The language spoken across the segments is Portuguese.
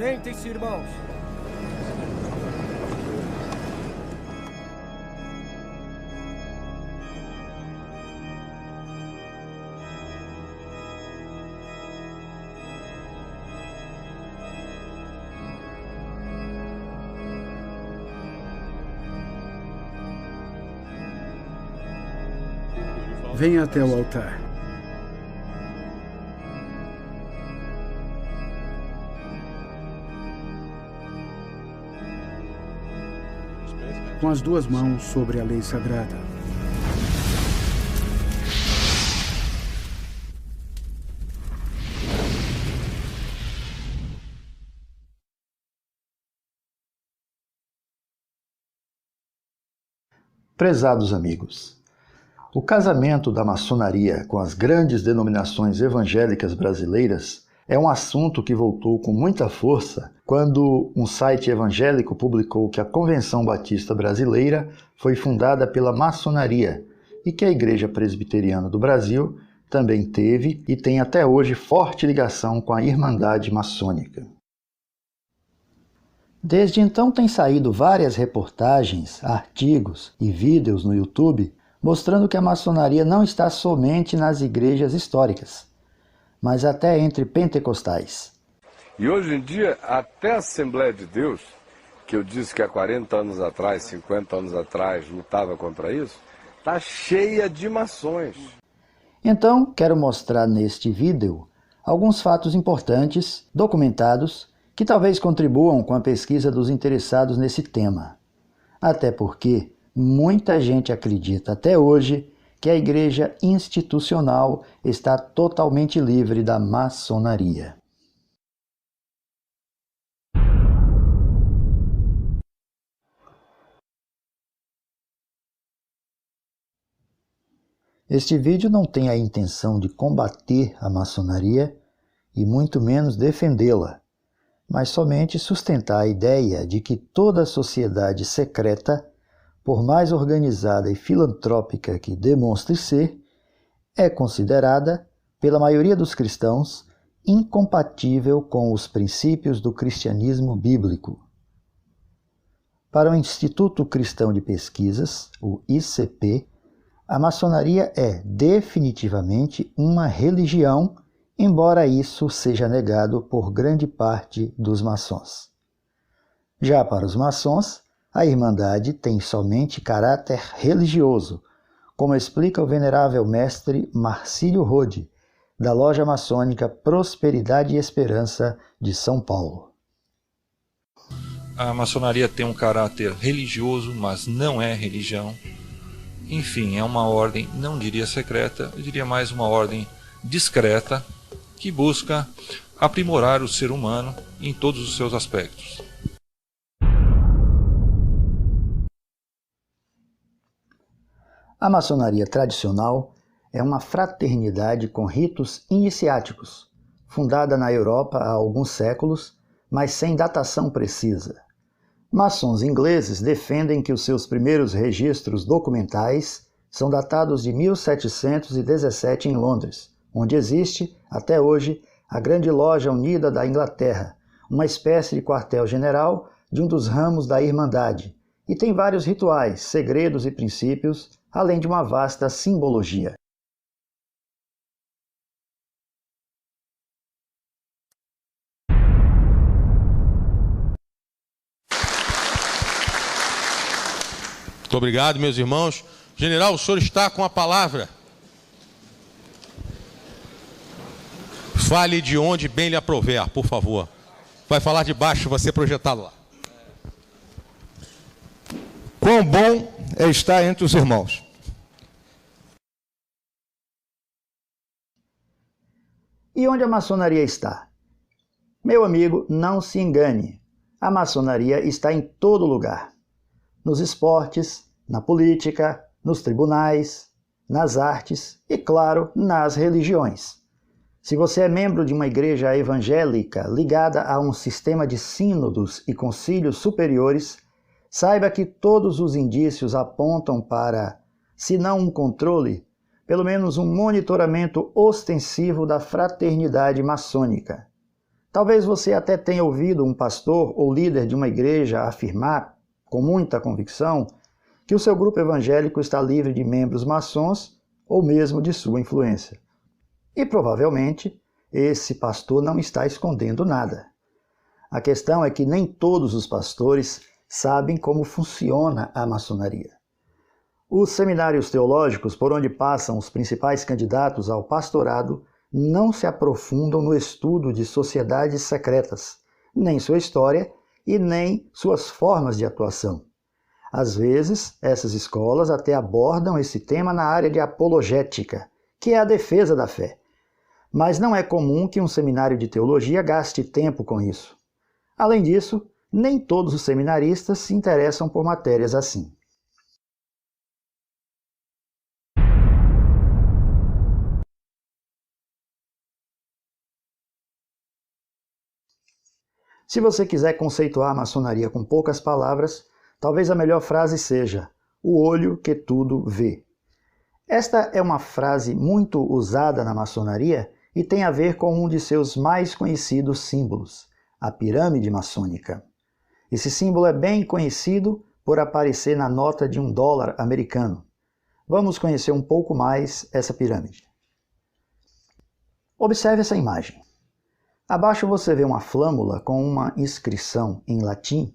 Sentem-se, irmãos. Venha até o altar. Com as duas mãos sobre a lei sagrada. Prezados amigos, o casamento da maçonaria com as grandes denominações evangélicas brasileiras é um assunto que voltou com muita força quando um site evangélico publicou que a Convenção Batista Brasileira foi fundada pela maçonaria e que a Igreja Presbiteriana do Brasil também teve e tem até hoje forte ligação com a Irmandade Maçônica. Desde então têm saído várias reportagens, artigos e vídeos no YouTube mostrando que a maçonaria não está somente nas igrejas históricas, mas até entre pentecostais. E hoje em dia, até a Assembleia de Deus, que eu disse que há 40 anos atrás, 50 anos atrás, lutava contra isso, está cheia de maçons. Então, quero mostrar neste vídeo alguns fatos importantes, documentados, que talvez contribuam com a pesquisa dos interessados nesse tema. Até porque muita gente acredita até hoje que a igreja institucional está totalmente livre da maçonaria. Este vídeo não tem a intenção de combater a maçonaria e muito menos defendê-la, mas somente sustentar a ideia de que toda sociedade secreta, por mais organizada e filantrópica que demonstre ser, é considerada, pela maioria dos cristãos, incompatível com os princípios do cristianismo bíblico. Para o Instituto Cristão de Pesquisas, o ICP, a maçonaria é definitivamente uma religião, embora isso seja negado por grande parte dos maçons. Já para os maçons, a Irmandade tem somente caráter religioso, como explica o venerável mestre Marcílio Rode, da loja maçônica Prosperidade e Esperança de São Paulo. A maçonaria tem um caráter religioso, mas não é religião. Enfim, é uma ordem, não diria secreta, eu diria mais uma ordem discreta, que busca aprimorar o ser humano em todos os seus aspectos. A maçonaria tradicional é uma fraternidade com ritos iniciáticos, fundada na Europa há alguns séculos, mas sem datação precisa. Maçons ingleses defendem que os seus primeiros registros documentais são datados de 1717 em Londres, onde existe, até hoje, a Grande Loja Unida da Inglaterra, uma espécie de quartel-general de um dos ramos da Irmandade, e tem vários rituais, segredos e princípios, além de uma vasta simbologia. Muito obrigado, meus irmãos. General, o senhor está com a palavra. Fale de onde bem lhe aprover, por favor. Vai falar de baixo, vai ser projetado lá. Quão bom é estar entre os irmãos. E onde a maçonaria está? Meu amigo, não se engane. A maçonaria está em todo lugar. Nos esportes, na política, nos tribunais, nas artes e, claro, nas religiões. Se você é membro de uma igreja evangélica ligada a um sistema de sínodos e concílios superiores, saiba que todos os indícios apontam para, se não um controle, pelo menos um monitoramento ostensivo da fraternidade maçônica. Talvez você até tenha ouvido um pastor ou líder de uma igreja afirmar, com muita convicção, que o seu grupo evangélico está livre de membros maçons ou mesmo de sua influência. E provavelmente esse pastor não está escondendo nada. A questão é que nem todos os pastores sabem como funciona a maçonaria. Os seminários teológicos por onde passam os principais candidatos ao pastorado não se aprofundam no estudo de sociedades secretas, nem sua história e nem suas formas de atuação. Às vezes, essas escolas até abordam esse tema na área de apologética, que é a defesa da fé. Mas não é comum que um seminário de teologia gaste tempo com isso. Além disso, nem todos os seminaristas se interessam por matérias assim. Se você quiser conceituar a maçonaria com poucas palavras, talvez a melhor frase seja: o olho que tudo vê. Esta é uma frase muito usada na maçonaria e tem a ver com um de seus mais conhecidos símbolos, a pirâmide maçônica. Esse símbolo é bem conhecido por aparecer na nota de $1 americano. Vamos conhecer um pouco mais essa pirâmide. Observe essa imagem. Abaixo você vê uma flâmula com uma inscrição em latim,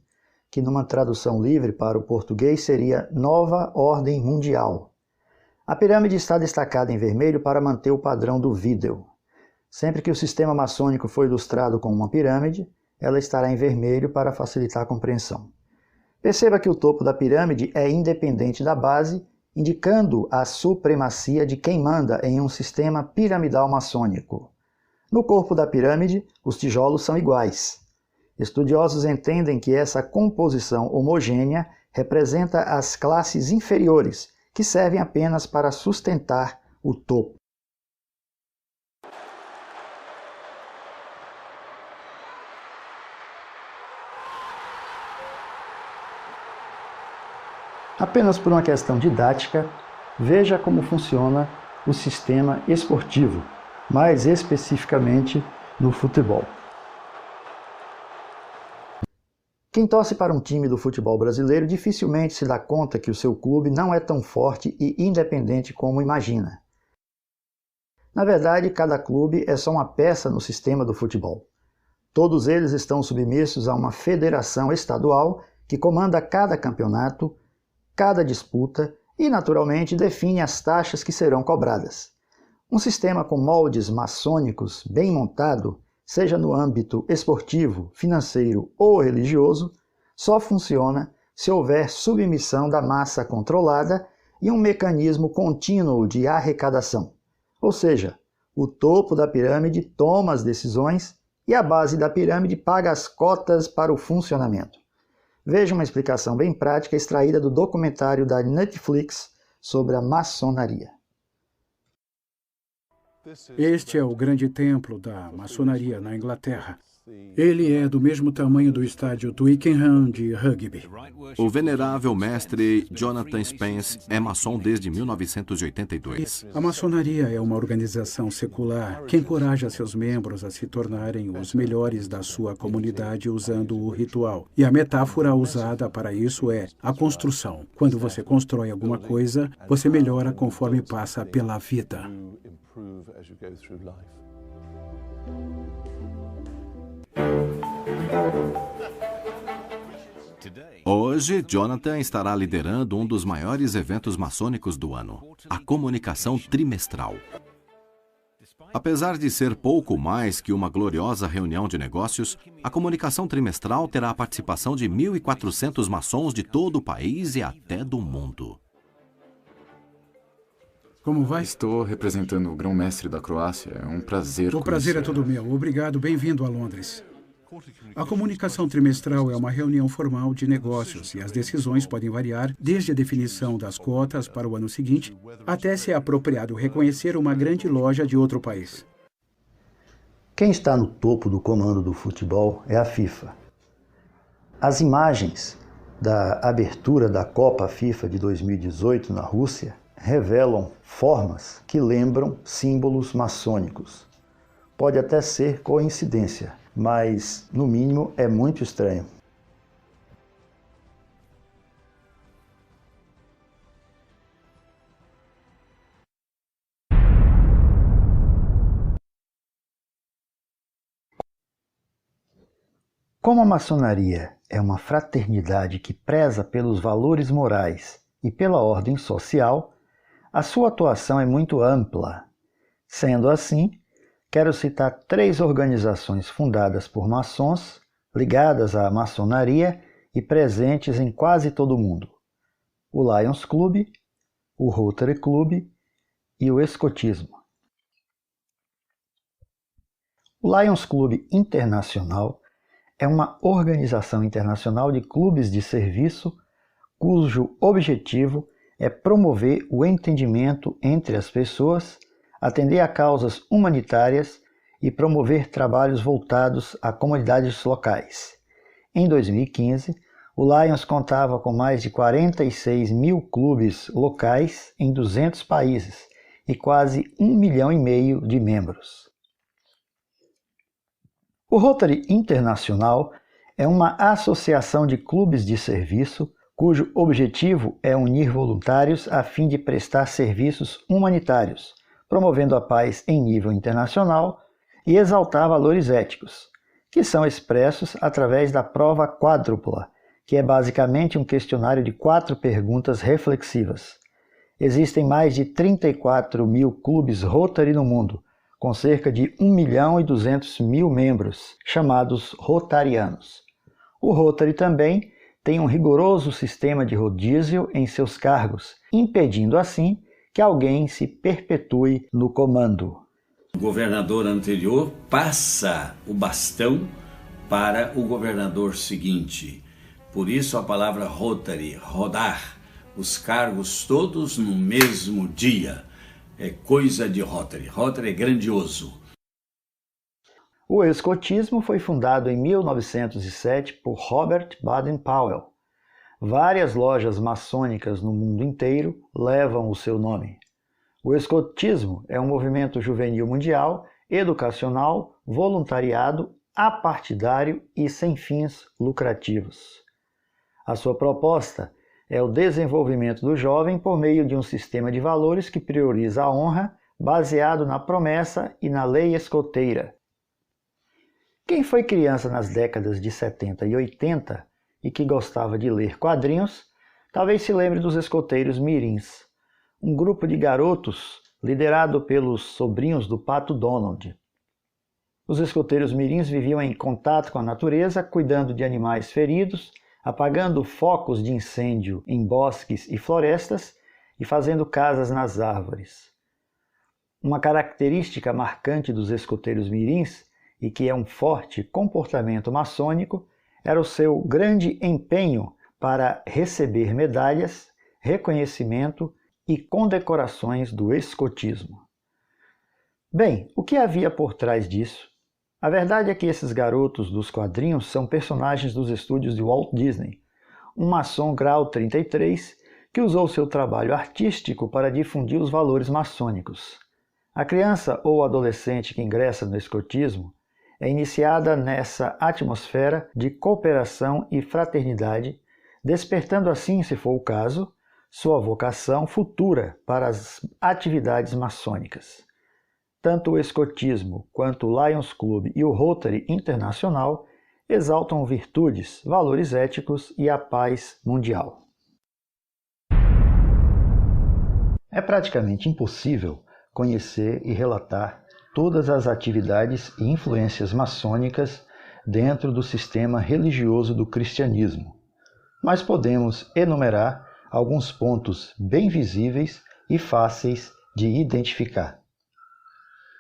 que numa tradução livre para o português seria Nova Ordem Mundial. A pirâmide está destacada em vermelho para manter o padrão do vídeo. Sempre que o sistema maçônico for ilustrado com uma pirâmide, ela estará em vermelho para facilitar a compreensão. Perceba que o topo da pirâmide é independente da base, indicando a supremacia de quem manda em um sistema piramidal maçônico. No corpo da pirâmide, os tijolos são iguais. Estudiosos entendem que essa composição homogênea representa as classes inferiores, que servem apenas para sustentar o topo. Apenas por uma questão didática, veja como funciona o sistema esportivo, mais especificamente no futebol. Quem torce para um time do futebol brasileiro dificilmente se dá conta que o seu clube não é tão forte e independente como imagina. Na verdade, cada clube é só uma peça no sistema do futebol. Todos eles estão submissos a uma federação estadual que comanda cada campeonato, cada disputa e, naturalmente, define as taxas que serão cobradas. Um sistema com moldes maçônicos bem montado, seja no âmbito esportivo, financeiro ou religioso, só funciona se houver submissão da massa controlada e um mecanismo contínuo de arrecadação. Ou seja, o topo da pirâmide toma as decisões e a base da pirâmide paga as cotas para o funcionamento. Veja uma explicação bem prática extraída do documentário da Netflix sobre a maçonaria. Este é o grande templo da maçonaria na Inglaterra. Ele é do mesmo tamanho do estádio Twickenham de rugby. O venerável mestre Jonathan Spence é maçom desde 1982. A maçonaria é uma organização secular que encoraja seus membros a se tornarem os melhores da sua comunidade usando o ritual. E a metáfora usada para isso é a construção. Quando você constrói alguma coisa, você melhora conforme passa pela vida. Hoje, Jonathan estará liderando um dos maiores eventos maçônicos do ano, a comunicação trimestral. Apesar de ser pouco mais que uma gloriosa reunião de negócios, a comunicação trimestral terá a participação de 1.400 maçons de todo o país e até do mundo. Como vai? Estou representando o grão-mestre da Croácia. É um prazer. O prazer é todo meu. Obrigado. Bem-vindo a Londres. A comunicação trimestral é uma reunião formal de negócios e as decisões podem variar desde a definição das cotas para o ano seguinte até se é apropriado reconhecer uma grande loja de outro país. Quem está no topo do comando do futebol é a FIFA. As imagens da abertura da Copa FIFA de 2018 na Rússia revelam formas que lembram símbolos maçônicos. Pode até ser coincidência, mas, no mínimo, é muito estranho. Como a maçonaria é uma fraternidade que preza pelos valores morais e pela ordem social, a sua atuação é muito ampla. Sendo assim, quero citar 3 organizações fundadas por maçons, ligadas à maçonaria e presentes em quase todo o mundo: o Lions Club, o Rotary Club e o Escotismo. O Lions Club Internacional é uma organização internacional de clubes de serviço cujo objetivo é promover o entendimento entre as pessoas, atender a causas humanitárias e promover trabalhos voltados a comunidades locais. Em 2015, o Lions contava com mais de 46 mil clubes locais em 200 países e quase 1,5 milhão de membros. O Rotary Internacional é uma associação de clubes de serviço cujo objetivo é unir voluntários a fim de prestar serviços humanitários, promovendo a paz em nível internacional e exaltar valores éticos, que são expressos através da prova quádrupla, que é basicamente um questionário de 4 perguntas reflexivas. Existem mais de 34 mil clubes Rotary no mundo, com cerca de 1.200.000 membros, chamados rotarianos. O Rotary também tem um rigoroso sistema de rodízio em seus cargos, impedindo assim que alguém se perpetue no comando. O governador anterior passa o bastão para o governador seguinte. Por isso a palavra Rotary, rodar, os cargos todos no mesmo dia. É coisa de Rotary. Rotary é grandioso. O escotismo foi fundado em 1907 por Robert Baden-Powell. Várias lojas maçônicas no mundo inteiro levam o seu nome. O escotismo é um movimento juvenil mundial, educacional, voluntariado, apartidário e sem fins lucrativos. A sua proposta é o desenvolvimento do jovem por meio de um sistema de valores que prioriza a honra, baseado na promessa e na lei escoteira. Quem foi criança nas décadas de 70 e 80 e que gostava de ler quadrinhos, talvez se lembre dos escoteiros mirins, um grupo de garotos liderado pelos sobrinhos do Pato Donald. Os escoteiros mirins viviam em contato com a natureza, cuidando de animais feridos, apagando focos de incêndio em bosques e florestas e fazendo casas nas árvores. Uma característica marcante dos escoteiros mirins, e que é um forte comportamento maçônico, era o seu grande empenho para receber medalhas, reconhecimento e condecorações do escotismo. Bem, o que havia por trás disso? A verdade é que esses garotos dos quadrinhos são personagens dos estúdios de Walt Disney, um maçom grau 33 que usou seu trabalho artístico para difundir os valores maçônicos. A criança ou adolescente que ingressa no escotismo é iniciada nessa atmosfera de cooperação e fraternidade, despertando assim, se for o caso, sua vocação futura para as atividades maçônicas. Tanto o escotismo quanto o Lions Club e o Rotary Internacional exaltam virtudes, valores éticos e a paz mundial. É praticamente impossível conhecer e relatar todas as atividades e influências maçônicas dentro do sistema religioso do cristianismo, mas podemos enumerar alguns pontos bem visíveis e fáceis de identificar.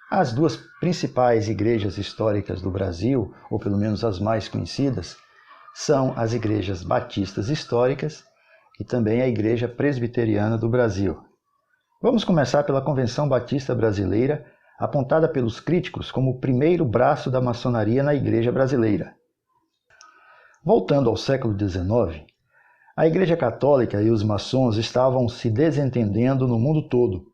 As 2 principais igrejas históricas do Brasil, ou pelo menos as mais conhecidas, são as igrejas batistas históricas e também a Igreja Presbiteriana do Brasil. Vamos começar pela Convenção Batista Brasileira, apontada pelos críticos como o primeiro braço da maçonaria na Igreja brasileira. Voltando ao século XIX, a Igreja Católica e os maçons estavam se desentendendo no mundo todo,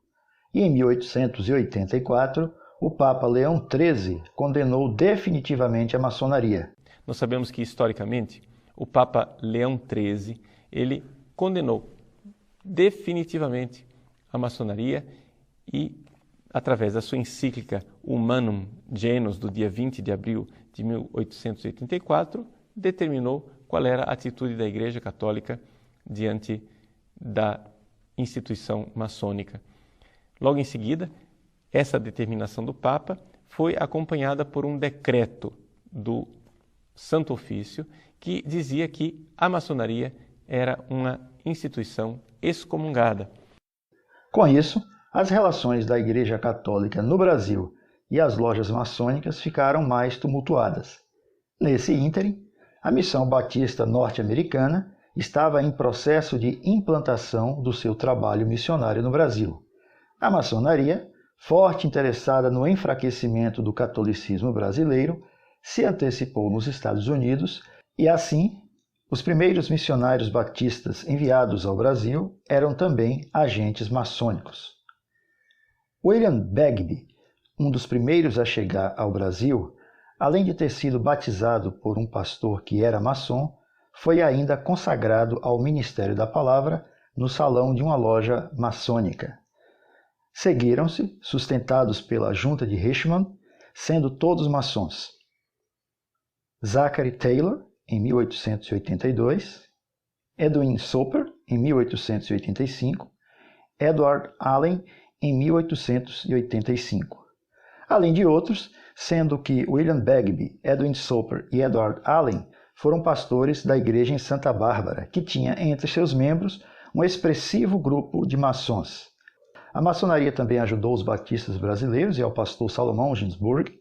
e em 1884, o Papa Leão XIII condenou definitivamente a maçonaria. Nós sabemos que, historicamente, o Papa Leão XIII, ele condenou definitivamente a maçonaria e, através da sua encíclica Humanum Genus, do dia 20 de abril de 1884, determinou qual era a atitude da Igreja Católica diante da instituição maçônica. Logo em seguida, essa determinação do Papa foi acompanhada por um decreto do Santo Ofício que dizia que a maçonaria era uma instituição excomungada. Com isso, as relações da Igreja Católica no Brasil e as lojas maçônicas ficaram mais tumultuadas. Nesse ínterim, a Missão Batista Norte-Americana estava em processo de implantação do seu trabalho missionário no Brasil. A maçonaria, forte interessada no enfraquecimento do catolicismo brasileiro, se antecipou nos Estados Unidos e, assim, os primeiros missionários batistas enviados ao Brasil eram também agentes maçônicos. William Bagby, um dos primeiros a chegar ao Brasil, além de ter sido batizado por um pastor que era maçom, foi ainda consagrado ao ministério da palavra no salão de uma loja maçônica. Seguiram-se, sustentados pela junta de Richmond, sendo todos maçons: Zachary Taylor, em 1882, Edwin Soper, em 1885, Edward Allen, em 1885. Além de outros, sendo que William Bagby, Edwin Soper e Edward Allen foram pastores da igreja em Santa Bárbara, que tinha entre seus membros um expressivo grupo de maçons. A maçonaria também ajudou os batistas brasileiros e ao pastor Salomão Ginsburg,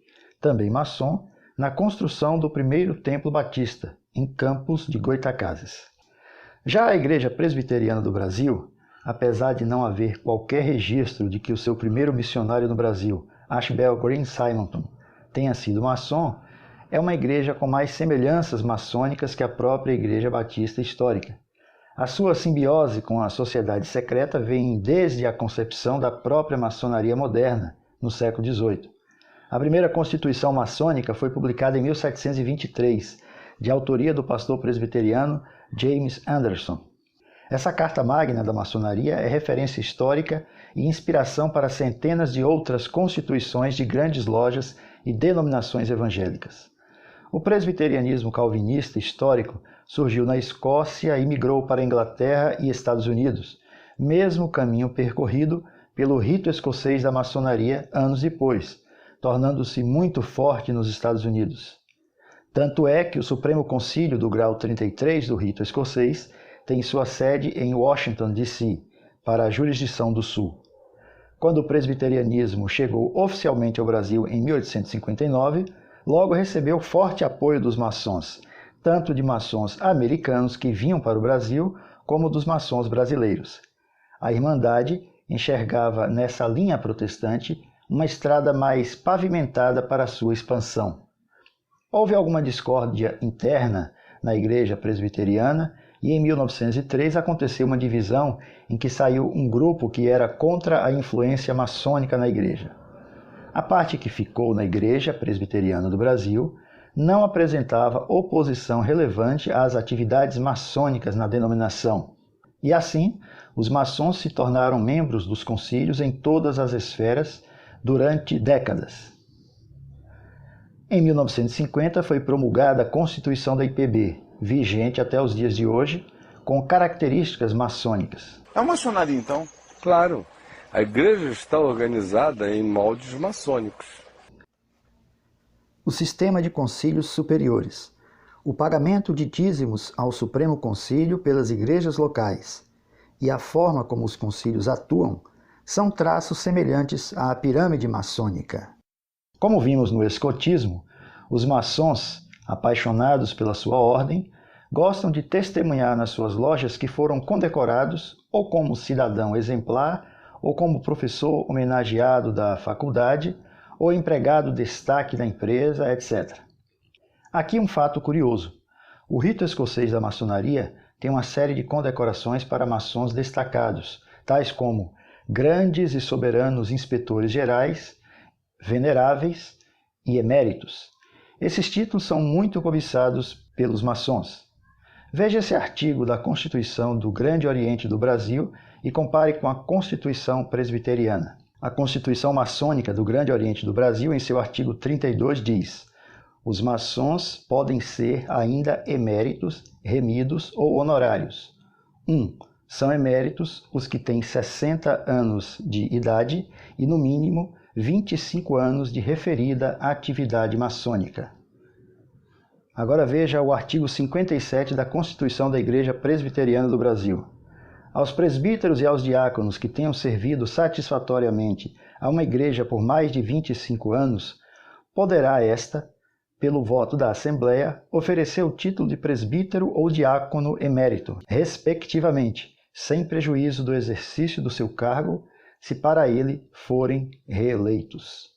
também maçom, na construção do primeiro templo batista, em Campos de Goytacazes. Já a Igreja Presbiteriana do Brasil, apesar de não haver qualquer registro de que o seu primeiro missionário no Brasil, Ashbel Green Simonton, tenha sido maçom, é uma igreja com mais semelhanças maçônicas que a própria Igreja Batista histórica. A sua simbiose com a sociedade secreta vem desde a concepção da própria maçonaria moderna, no século XVIII. A primeira Constituição maçônica foi publicada em 1723, de autoria do pastor presbiteriano James Anderson. Essa carta magna da maçonaria é referência histórica e inspiração para centenas de outras constituições de grandes lojas e denominações evangélicas. O presbiterianismo calvinista histórico surgiu na Escócia e migrou para a Inglaterra e Estados Unidos, mesmo caminho percorrido pelo rito escocês da maçonaria anos depois, tornando-se muito forte nos Estados Unidos. Tanto é que o Supremo Concílio do grau 33 do rito escocês tem sua sede em Washington, D.C., para a jurisdição do Sul. Quando o presbiterianismo chegou oficialmente ao Brasil em 1859, logo recebeu forte apoio dos maçons, tanto de maçons americanos que vinham para o Brasil, como dos maçons brasileiros. A Irmandade enxergava nessa linha protestante uma estrada mais pavimentada para sua expansão. Houve alguma discórdia interna na igreja presbiteriana e em 1903 aconteceu uma divisão em que saiu um grupo que era contra a influência maçônica na igreja. A parte que ficou na Igreja Presbiteriana do Brasil não apresentava oposição relevante às atividades maçônicas na denominação, e assim os maçons se tornaram membros dos concílios em todas as esferas durante décadas. Em 1950 foi promulgada a Constituição da IPB, vigente até os dias de hoje, com características maçônicas. É uma maçonaria, então? Claro. A igreja está organizada em moldes maçônicos. O sistema de concílios superiores. O pagamento de dízimos ao Supremo Concílio pelas igrejas locais e a forma como os concílios atuam são traços semelhantes à pirâmide maçônica. Como vimos no escotismo, os maçons, apaixonados pela sua ordem, gostam de testemunhar nas suas lojas que foram condecorados ou como cidadão exemplar, ou como professor homenageado da faculdade, ou empregado destaque da empresa, etc. Aqui um fato curioso. O rito escocês da maçonaria tem uma série de condecorações para maçons destacados, tais como grandes e soberanos inspetores gerais, veneráveis e eméritos. Esses títulos são muito cobiçados pelos maçons. Veja esse artigo da Constituição do Grande Oriente do Brasil e compare com a Constituição Presbiteriana. A Constituição Maçônica do Grande Oriente do Brasil, em seu artigo 32, diz: os maçons podem ser ainda eméritos, remidos ou honorários. 1. São eméritos os que têm 60 anos de idade e, no mínimo, 25 anos de referida atividade maçônica. Agora veja o artigo 57 da Constituição da Igreja Presbiteriana do Brasil. Aos presbíteros e aos diáconos que tenham servido satisfatoriamente a uma igreja por mais de 25 anos, poderá esta, pelo voto da Assembleia, oferecer o título de presbítero ou diácono emérito, respectivamente, sem prejuízo do exercício do seu cargo, se para ele forem reeleitos.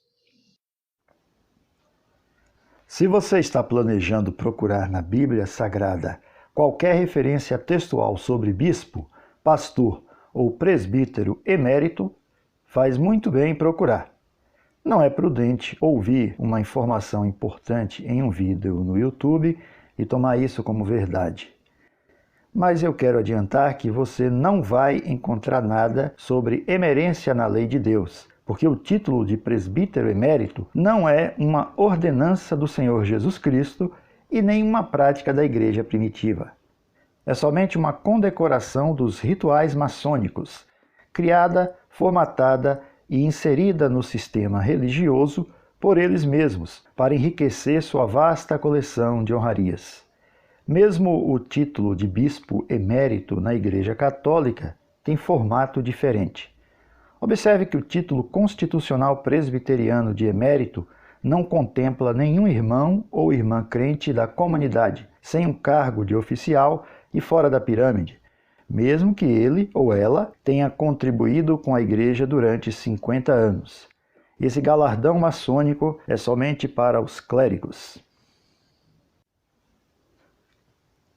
Se você está planejando procurar na Bíblia Sagrada qualquer referência textual sobre bispo, pastor ou presbítero emérito, faz muito bem em procurar. Não é prudente ouvir uma informação importante em um vídeo no YouTube e tomar isso como verdade. Mas eu quero adiantar que você não vai encontrar nada sobre emerência na lei de Deus, porque o título de presbítero emérito não é uma ordenança do Senhor Jesus Cristo e nem uma prática da igreja primitiva. É somente uma condecoração dos rituais maçônicos, criada, formatada e inserida no sistema religioso por eles mesmos, para enriquecer sua vasta coleção de honrarias. Mesmo o título de bispo emérito na Igreja Católica tem formato diferente. Observe que o título constitucional presbiteriano de emérito não contempla nenhum irmão ou irmã crente da comunidade, sem um cargo de oficial e fora da pirâmide, mesmo que ele ou ela tenha contribuído com a Igreja durante 50 anos. Esse galardão maçônico é somente para os clérigos.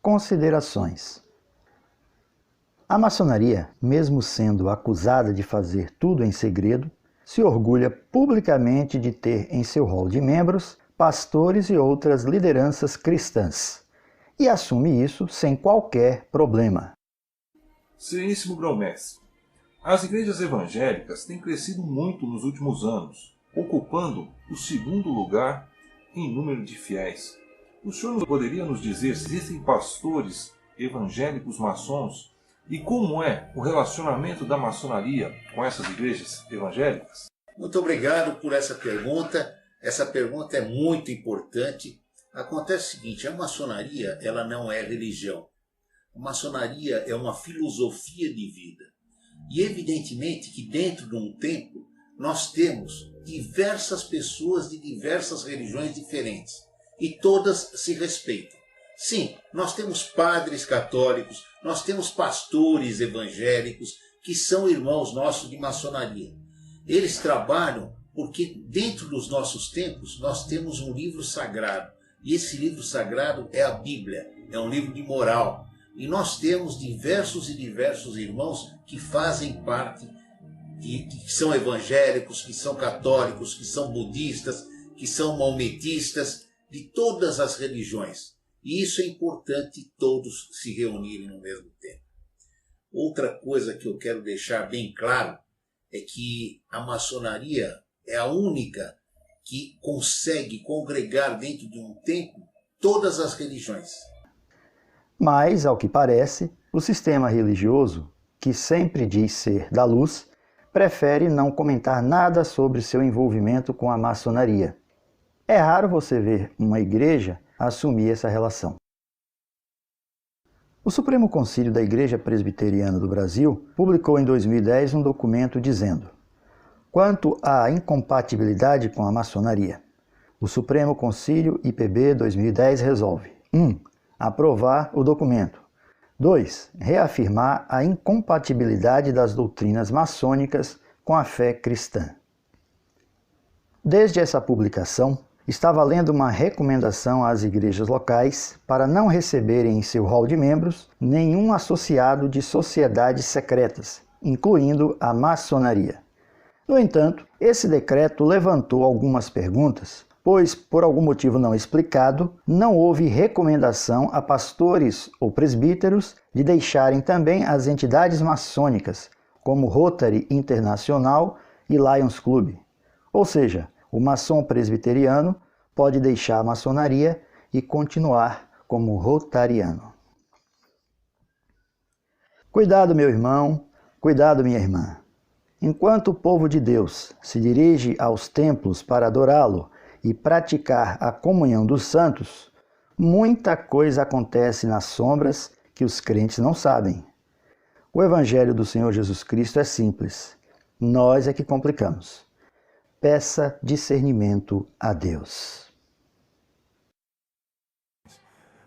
Considerações. A maçonaria, mesmo sendo acusada de fazer tudo em segredo, se orgulha publicamente de ter em seu rol de membros pastores e outras lideranças cristãs, e assume isso sem qualquer problema. Sereníssimo Grão-Mestre, as igrejas evangélicas têm crescido muito nos últimos anos, ocupando o segundo lugar em número de fiéis. O senhor poderia nos dizer se existem pastores evangélicos maçons e como é o relacionamento da maçonaria com essas igrejas evangélicas? Muito obrigado por essa pergunta. Essa pergunta é muito importante. Acontece o seguinte, a maçonaria ela não é religião. A maçonaria é uma filosofia de vida. E evidentemente que dentro de um templo nós temos diversas pessoas de diversas religiões diferentes. E todas se respeitam. Sim, nós temos padres católicos, nós temos pastores evangélicos que são irmãos nossos de maçonaria. Eles trabalham porque dentro dos nossos templos nós temos um livro sagrado. E esse livro sagrado é a Bíblia, é um livro de moral. E nós temos diversos irmãos que fazem parte, que são evangélicos, que são católicos, que são budistas, que são maometistas, de todas as religiões. E isso é importante todos se reunirem no mesmo tempo. Outra coisa que eu quero deixar bem claro é que a maçonaria é a única que consegue congregar dentro de um templo todas as religiões. Mas, ao que parece, o sistema religioso, que sempre diz ser da luz, prefere não comentar nada sobre seu envolvimento com a maçonaria. É raro você ver uma igreja assumir essa relação. O Supremo Concílio da Igreja Presbiteriana do Brasil publicou em 2010 um documento dizendo: quanto à incompatibilidade com a maçonaria, o Supremo Concílio IPB 2010 resolve 1. Aprovar o documento. 2. Reafirmar a incompatibilidade das doutrinas maçônicas com a fé cristã. Desde essa publicação, está valendo uma recomendação às igrejas locais para não receberem em seu rol de membros nenhum associado de sociedades secretas, incluindo a maçonaria. No entanto, esse decreto levantou algumas perguntas, pois, por algum motivo não explicado, não houve recomendação a pastores ou presbíteros de deixarem também as entidades maçônicas, como Rotary Internacional e Lions Club. Ou seja, o maçom presbiteriano pode deixar a maçonaria e continuar como rotariano. Cuidado, meu irmão, cuidado, minha irmã. Enquanto o povo de Deus se dirige aos templos para adorá-lo e praticar a comunhão dos santos, muita coisa acontece nas sombras que os crentes não sabem. O Evangelho do Senhor Jesus Cristo é simples. Nós é que complicamos. Peça discernimento a Deus.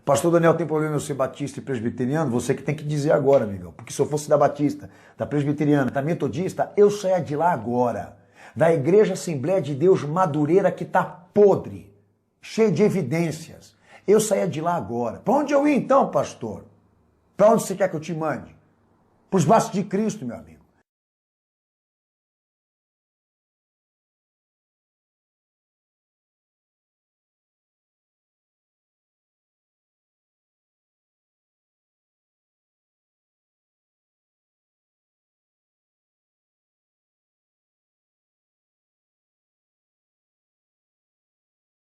Pastor Daniel, tem problema eu ser batista e presbiteriano? Você que tem que dizer agora, amigão. Porque se eu fosse da batista, da presbiteriana, da metodista, eu saia de lá agora. Da Igreja Assembleia de Deus Madureira, que está podre, cheio de evidências. Eu saia de lá agora. Para onde eu ia então, pastor? Para onde você quer que eu te mande? Para os braços de Cristo, meu amigo.